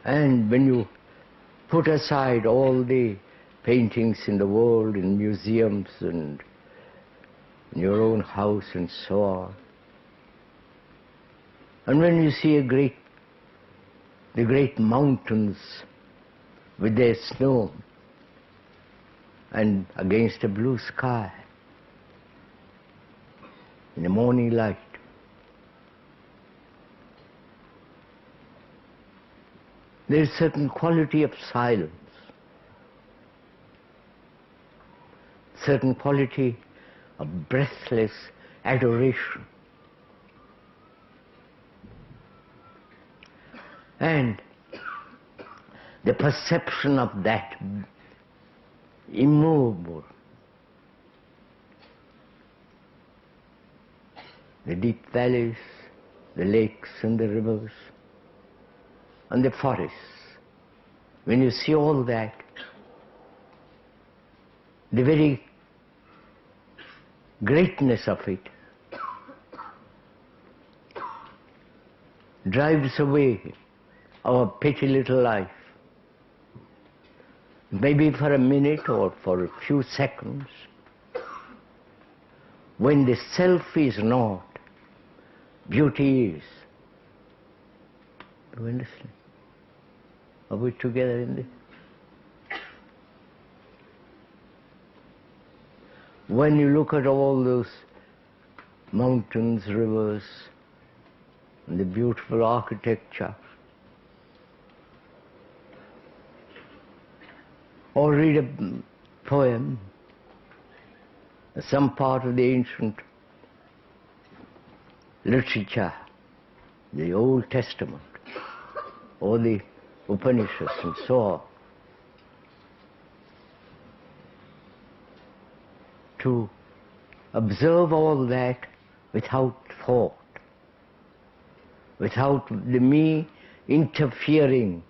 And when you put aside all the paintings in the world, in museums and in your own house and so on, and when you see the great mountains with their snow and against a blue sky in the morning light, there is a certain quality of silence, certain quality of breathless adoration. And the perception of that immovable, the deep valleys, the lakes and the rivers and the forests, when you see all that, the very greatness of it drives away our petty little life. Maybe for a minute or for a few seconds, when the self is not, beauty is. Do you understand? Are we together in this? When you look at all those mountains, rivers, and the beautiful architecture, or read a poem, some part of the ancient literature, the Old Testament, or the Upanishads and so on, to observe all that without thought, without the me interfering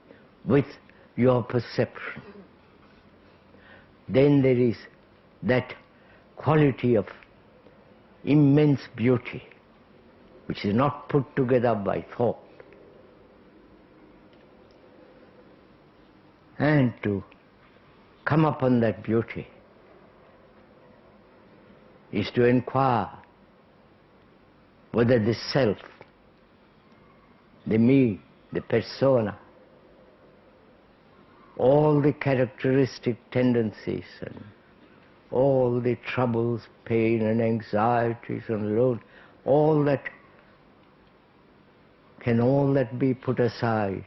with your perception. Then there is that quality of immense beauty which is not put together by thought. And to come upon that beauty is to inquire whether the self, the me, the persona, all the characteristic tendencies and all the troubles, pain and anxieties and load, all that, can all that be put aside?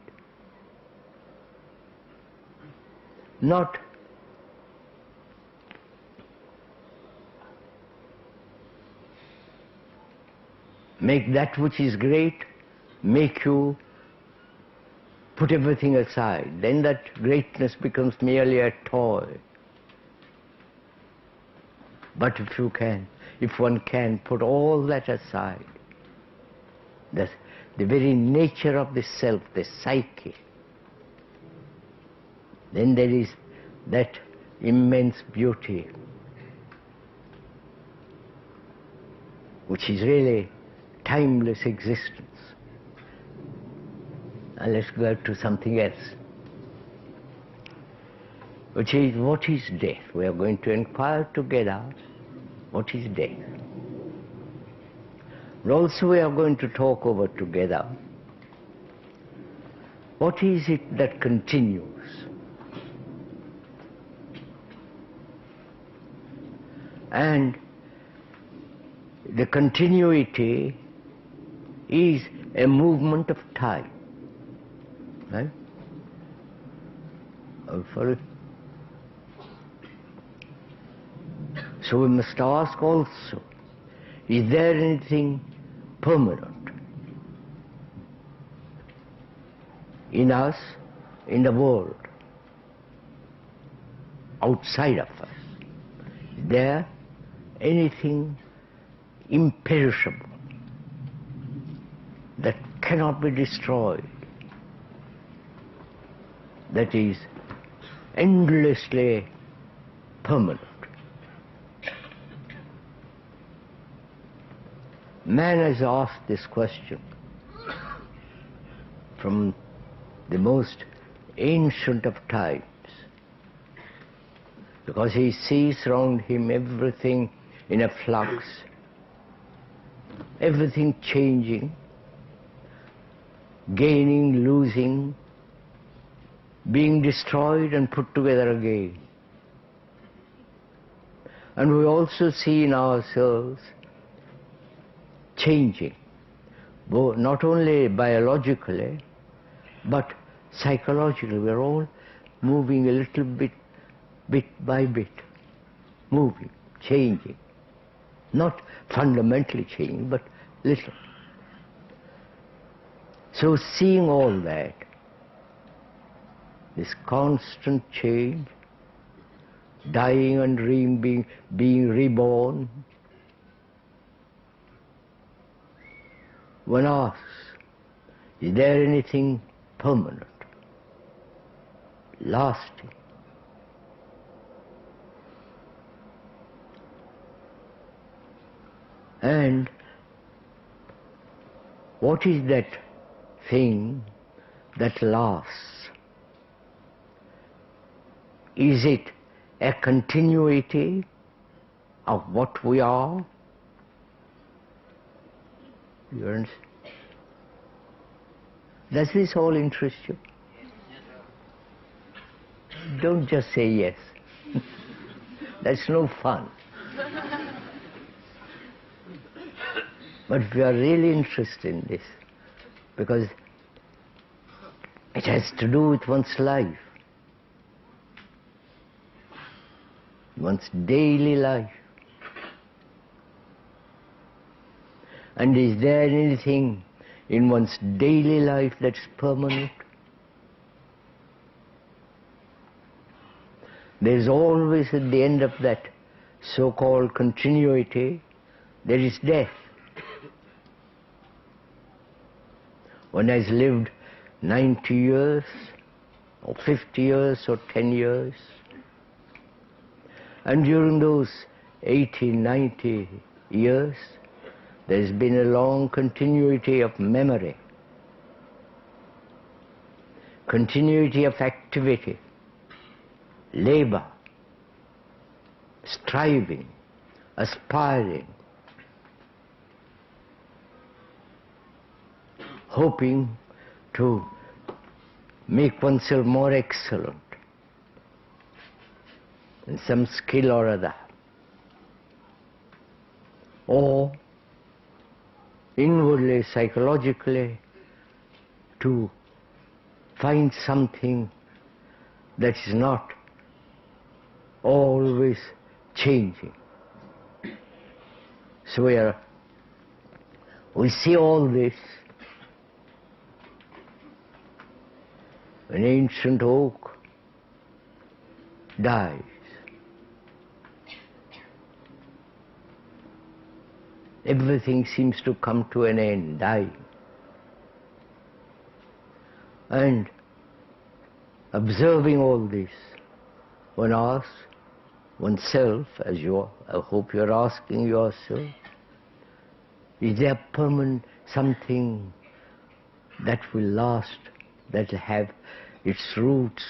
Not make that which is great make you put everything aside. Then that greatness becomes merely a toy. But if one can put all that aside, the very nature of the self, the psyche, then there is that immense beauty which is really timeless existence. And let's go to something else, which is, what is death? We are going to inquire together, what is death? And also we are going to talk over together, what is it that continues? And the continuity is a movement of time. Right? So we must ask also, is there anything permanent in us, in the world, outside of us? Is there anything imperishable that cannot be destroyed, that is endlessly permanent? Man has asked this question from the most ancient of times, because he sees around him everything in a flux, everything changing, gaining, losing, being destroyed and put together again. And we also see in ourselves changing, not only biologically, but psychologically. We're all moving a little bit, bit by bit, moving, changing. Not fundamentally changing, but little. So seeing all that, this constant change, dying and being reborn, one asks, is there anything permanent, lasting? And what is that thing that lasts? Is it a continuity of what we are? You understand? Does this all interest you? Don't just say yes. That's no fun. But we are really interested in this, because it has to do with one's life, one's daily life. And is there anything in one's daily life that's permanent? There's always at the end of that so-called continuity, there is death. One has lived 90 years, or 50 years, or 10 years. And during those 80, 90 years, there's been a long continuity of memory, continuity of activity, labor, striving, aspiring, hoping to make oneself more excellent in some skill or other, or inwardly, psychologically, to find something that is not always changing. So we see all this. An ancient oak dies. Everything seems to come to an end, dying. And observing all this, one asks oneself, as I hope you're asking yourself, is there permanent something that will last, that will have its roots